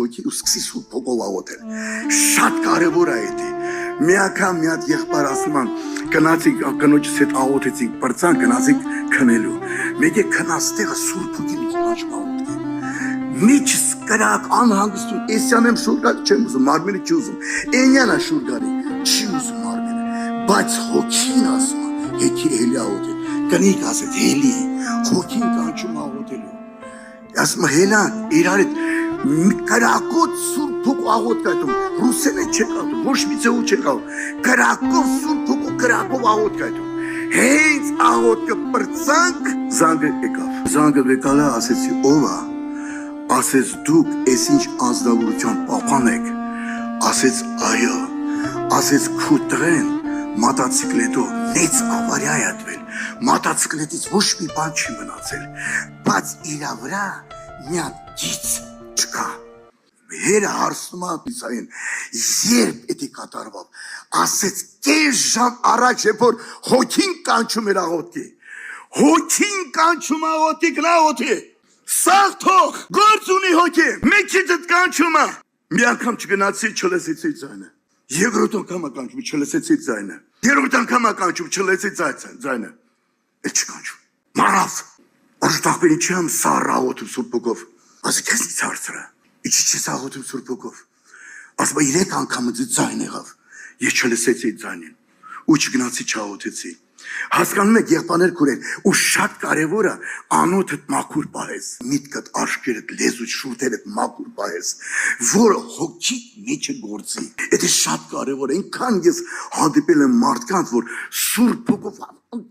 հոգի ու սկսի սուրբ փողով աղոթել։ Շատ կարևոր է դա։ Մի անգամ մի հատ եղբայր ասում եմ, գնացինք կնոջս հետ աղոթեցինք, բրցան գնացինք քնելու։ Մեկ է քնած տեղը սուրբ հոգի միջնաճ աղոթք։ Միջս կրակ անհանգստություն, էսյան եմ շուրգարի չեմ ուզում, մարմինը չի ուզում, էնյան է շուրգարի, չի ուզում մարմինը, բայց հոգին ասում է, հեքի էլի աղոթել, կնիկ ասեց, հելի, հոգին կանչում աղոթելու, ասում է, հելան, իրար հետ, կրակոտ սուրբ հոգ աղոթք այդում, ռուսեն է չեք աղոթում, ոչ մի ձևու չեք աղոթում, կրակով սուրբ հոգ ու կրակով աղոթք այդում, հենց աղոթքը պրծանք, զանգը եկավ, զանգը վեկալը ասեցի, ով է, ասեց դուք ես ինչ անձնավորության պապան եք, ասեց այո, ասեց քու տղեն մոտոցիկլետով մեծ ավարիա է ատվել, մոտոցիկլետից ոչ մի բան չի մնացել, բայց իրա վրա մի հատ գիծ չկա։ Հերը հարցնում է Իսային, երբ էդի կատարվավ, ասեց կես ժամ առաջ է որ հոգին կանչում էր աղոթքի, հոգին կանչում աղոթքի գնաղոթի, սաղ թող, գործ ունի հոգի, մեջիցդ կանչում է, մի անգամ չգնացի չլսեցի ձայնը, երկրորդ անգամ կանչում չլսեցի ձայնը, երրորդ անգամ կանչում չլսեցի ձայնը, էլ չկանչում, մարավ, որդախբերի չի եմ սառ աղոթում սուրբ հոգով, ասի քեզնից հարցրը, իչի չես աղոթում սուրբ հոգով, ասում է 3 անգամ ձայն եղավ, ես չլսեցի ձայնին, ու չգնացի չաղոթեցի, հասկանում եք եղբայրներ քուրեր ու շատ կարևոր է անոթդ մաքուր պահես միտքդ աշկերդ լեզուդ շուրթերդ մաքուր պահես որ հոգիդ մեջը գործի դա շատ կարևոր է այնքան ես հանդիպել եմ մարդկանց որ սուրբ հոգով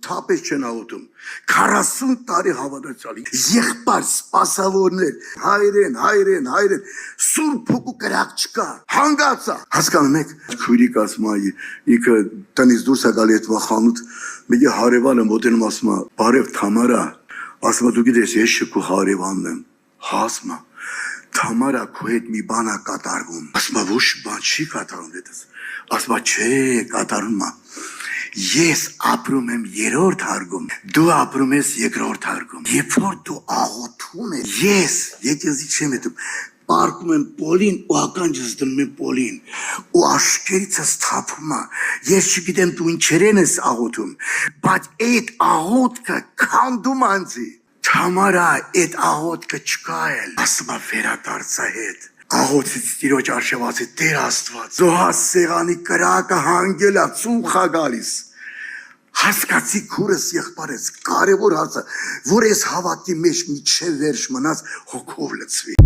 թափես չեն աղոթում 40 տարի հավատացյալի եղբայր սպասավորներ հայրեն սուրբ հոգու կրակ չկա հանգացա հասկանում եք քույրիկ ասում է ինքը տնից դուրս է գալի այդ վախանուտ Մեկ է հարևանը մոտենում ասում է, բարև Թամարա, ասում է դու գիտես ես շքու հարևանն եմ, ասում է, Թամարա քո հետ մի բան է կատարվում, ասում է ոչ բան չի կատարում դետս, ասում է չէ կատարում է, ես ապրում եմ 3-րդ հարգում, դու ապրում ես 2-րդ հարգում, երբ որ դու աղոթում ես, ես եկեղեցի չեմ հետում, Պարկում եմ պոլին ու ականջս դնում եմ պոլին ու աշկերիցս թափում է, ես չգիտեմ դու ինչերեն ես աղոթում, բայց այդ աղոթքը քանդում անձի, Թամարա այդ աղոթքը չկա էլ, ասում է վերադարձա հետ, աղոթից տիրոջ արշև ասի Տեր Աստված, զոհաս սեղանի կրակը հանգել է, ծուխ է գալիս, հասկացի քուրս եղբայրս, կարևոր հարցը, որ ես հավատի մեջ միջև վերջ մնաց հոգով լցվի,